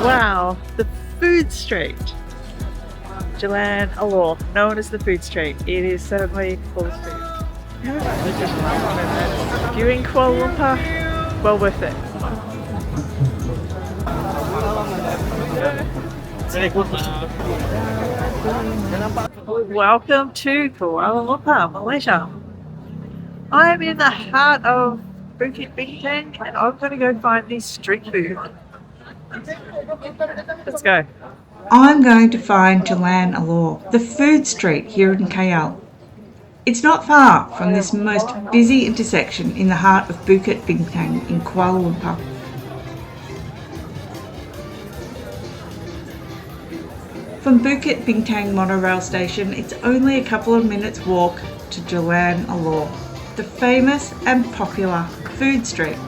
Wow, the food street. Jalan Alor, known as the food street. It is certainly full of food. If you're in Kuala Lumpur, well worth it. Welcome to Kuala Lumpur, Malaysia. I'm in the heart of Bukit Bintang and I'm going to go find this street food. Let's go. I'm going to find Jalan Alor, the food street here in KL. It's not far from this most busy intersection in the heart of Bukit Bintang in Kuala Lumpur. From Bukit Bintang monorail station, it's only a couple of minutes walk to Jalan Alor, the famous and popular food street.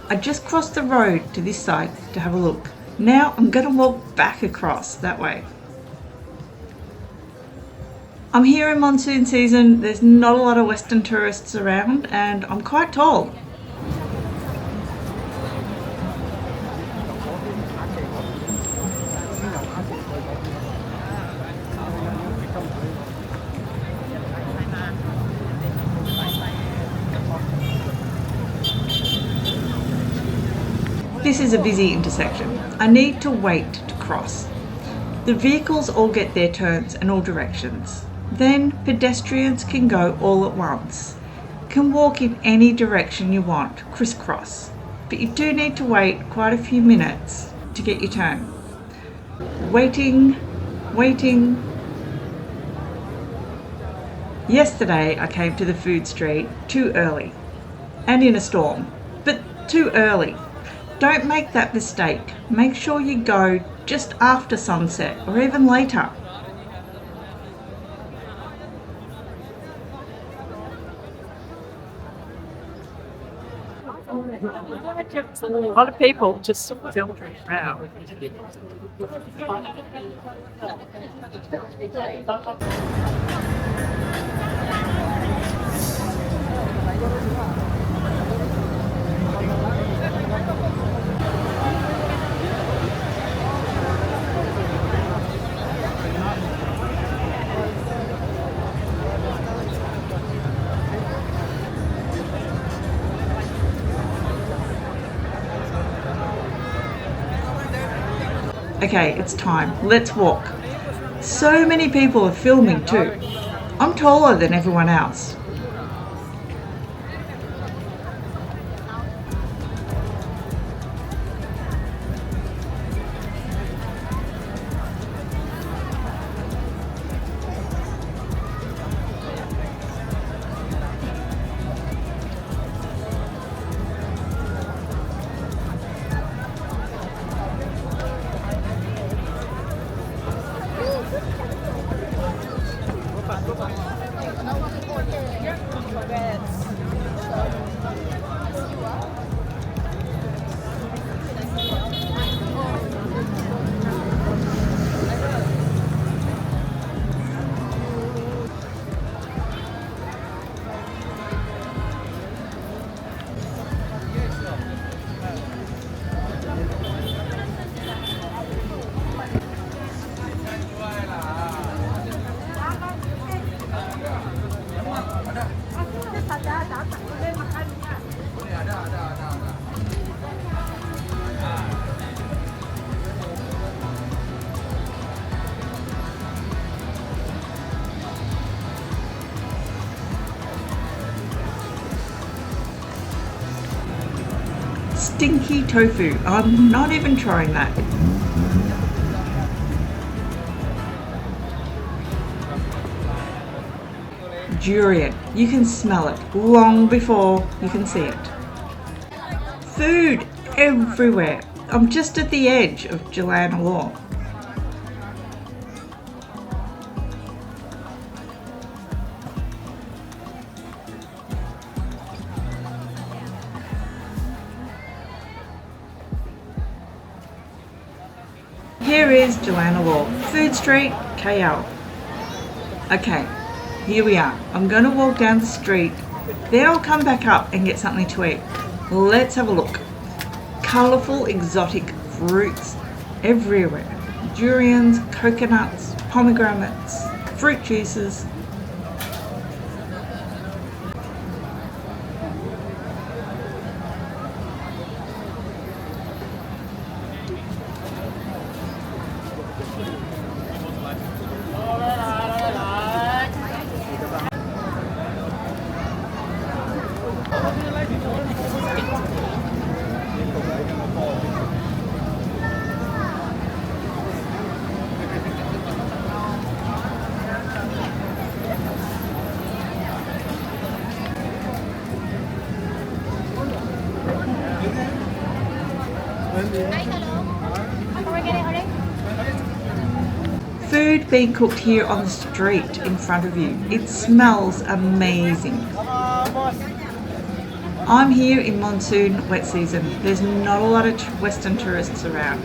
I just crossed the road to this side to have a look. Now I'm going to walk back across that way. I'm here in monsoon season, there's not a lot of Western tourists around and I'm quite tall. This is a busy intersection. I need to wait to cross. The vehicles all get their turns in all directions. Then pedestrians can go all at once. Can walk in any direction you want, crisscross. But you do need to wait quite a few minutes to get your turn. Waiting. Yesterday I came to the food street too early and in a storm, but too early. Don't make that mistake. Make sure you go just after sunset or even later. A lot of people just filtering around. Okay, it's time. Let's walk. So many people are filming too. I'm taller than everyone else. Stinky tofu. I'm not even trying that. Durian. You can smell it long before you can see it. Food everywhere. I'm just at the edge of Jalan Alor. Here is Jalan Alor, Food Street, KL. Okay, Here we are. I'm going to walk down the street, then I'll come back up and get something to eat. Let's have a look. Colourful exotic fruits everywhere. Durians, coconuts, pomegranates, fruit juices. Food being cooked here on the street in front of you. It smells amazing. I'm here in monsoon wet season. There's not a lot of Western tourists around.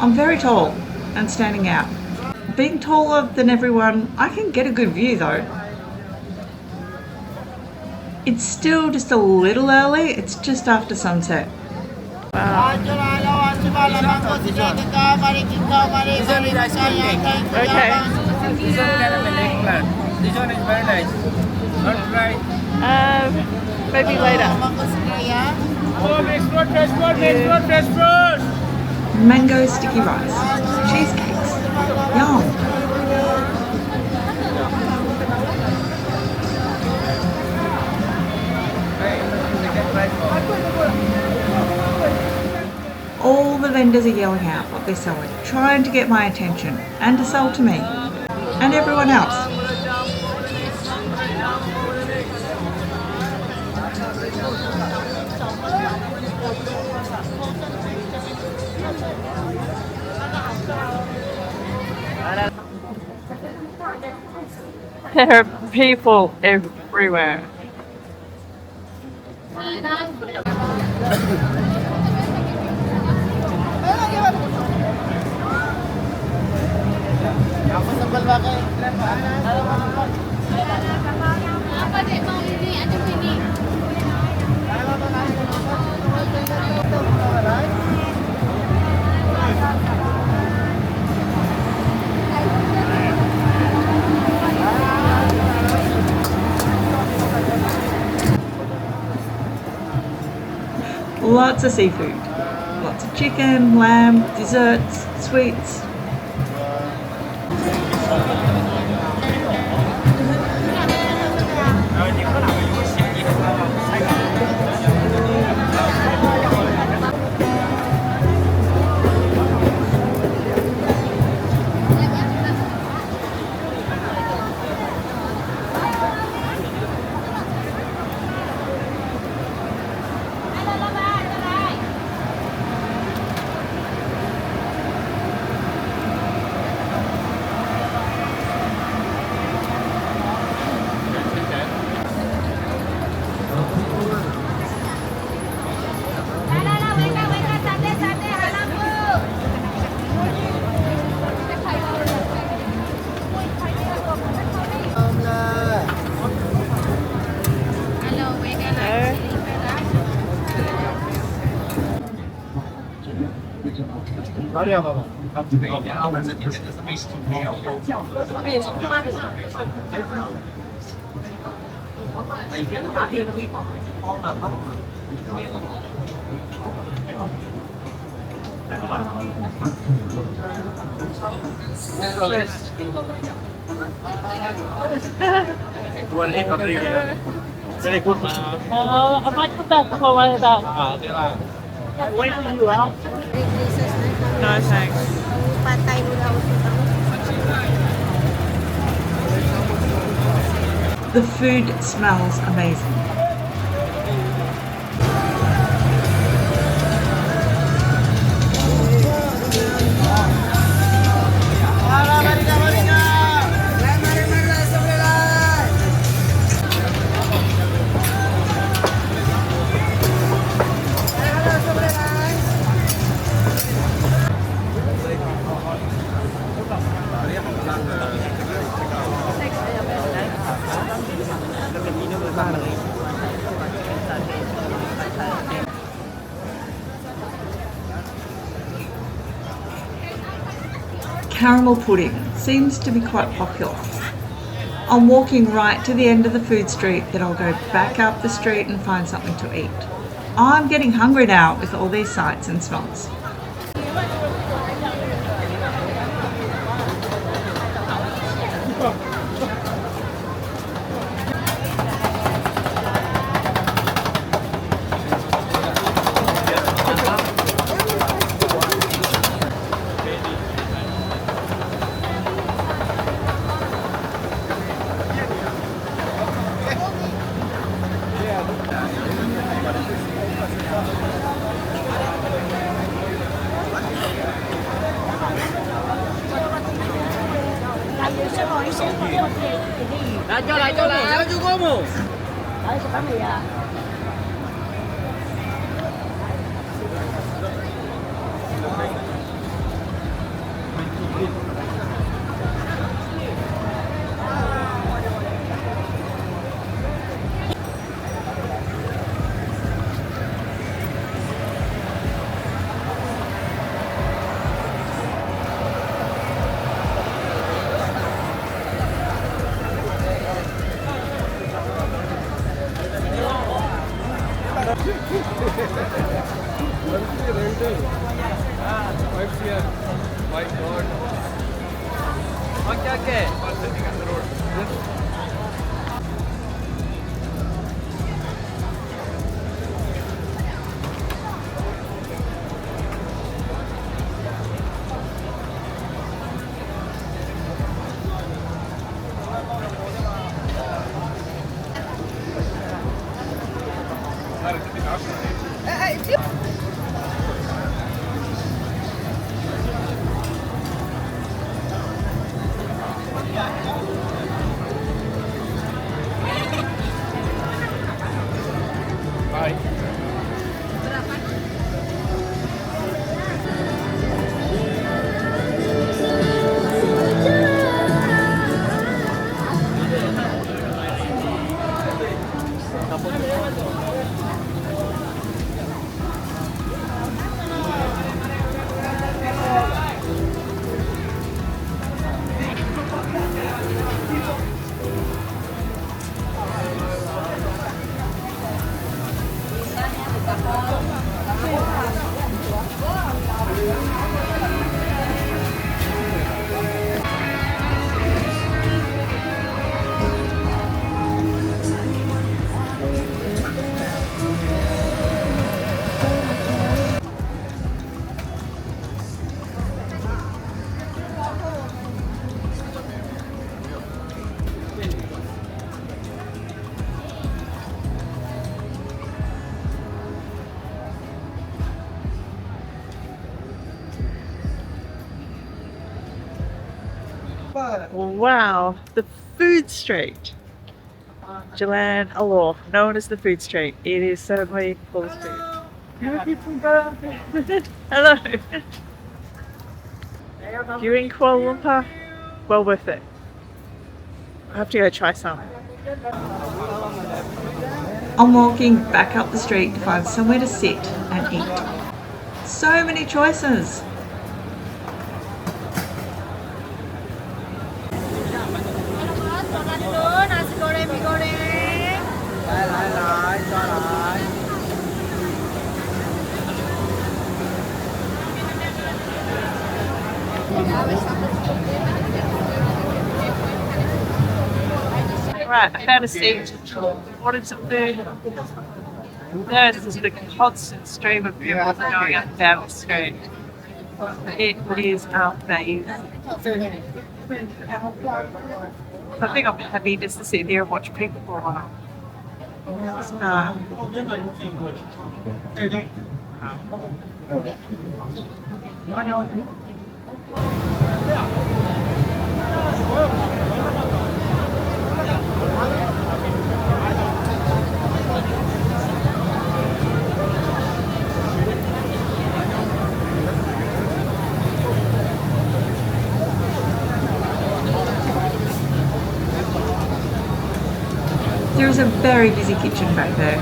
I'm very tall and standing out. Being taller than everyone, I can get a good view though. It's still just a little early, it's just after sunset. Wow. Okay. This one kind of a leg plant. This one is very nice. Not right. Maybe later. Oh, mixed fruit, fresh fruit, mixed fruit, fresh fruit. Mango sticky rice, cheesecakes, yum. All the vendors are yelling out what they're selling, trying to get my attention and to sell to me and everyone else. There are people everywhere. Lots of seafood, lots of chicken, lamb, desserts, sweets. I'd like to back for one of that. Wait for you out. No thanks. The food smells amazing. Caramel pudding seems to be quite popular. I'm walking right to the end of the food street, then I'll go back up the street and find something to eat. I'm getting hungry now with all these sights and smells. Wow, the food street. Jalan Alor, known as the food street. It is certainly full of food. Hello. If you're in Kuala Lumpur, well worth it. I have to go try some. I'm walking back up the street to find somewhere to sit and eat. So many choices! Right, I found a seat. Wanted some food. There's just a constant stream of people going up and down the street. It is amazing. I think I'm happy just to sit here and watch people for a while. There is a very busy kitchen back there.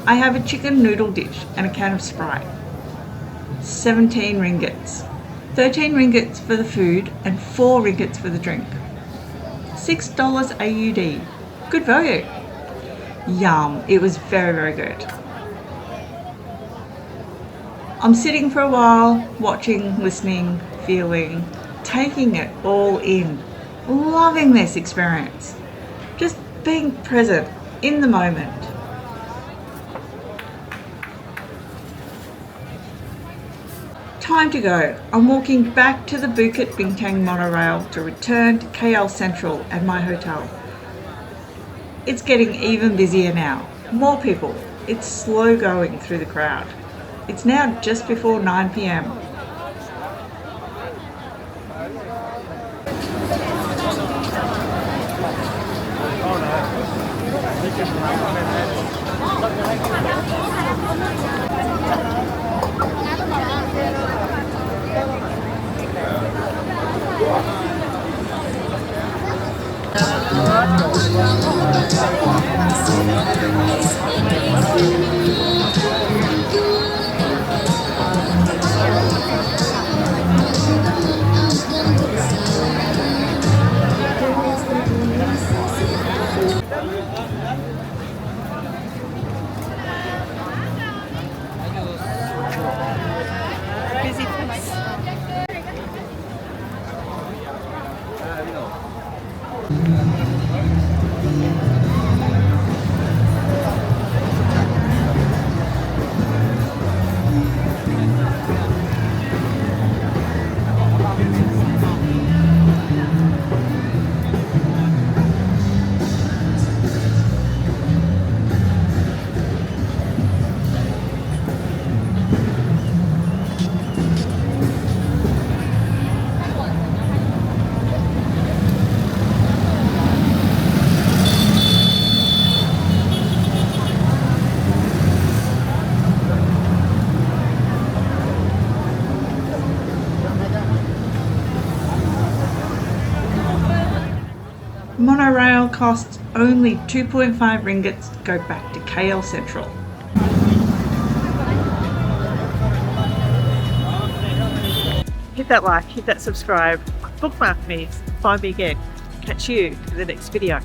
I have a chicken noodle dish and a can of Sprite. 17 ringgits. 13 ringgits for the food and 4 ringgits for the drink. $6 AUD. Good value. Yum, it was very, very good. I'm sitting for a while, watching, listening, feeling, taking it all in. Loving this experience. Just being present in the moment. Time to go. I'm walking back to the Bukit Bintang monorail to return to KL Central and my hotel. It's getting even busier now. More people. It's slow going through the crowd. It's now just before 9 p.m. Busy place. Monorail costs only 2.5 ringgits to go back to KL Central. Hit that like, hit that subscribe, bookmark me, find me again. Catch you in the next video.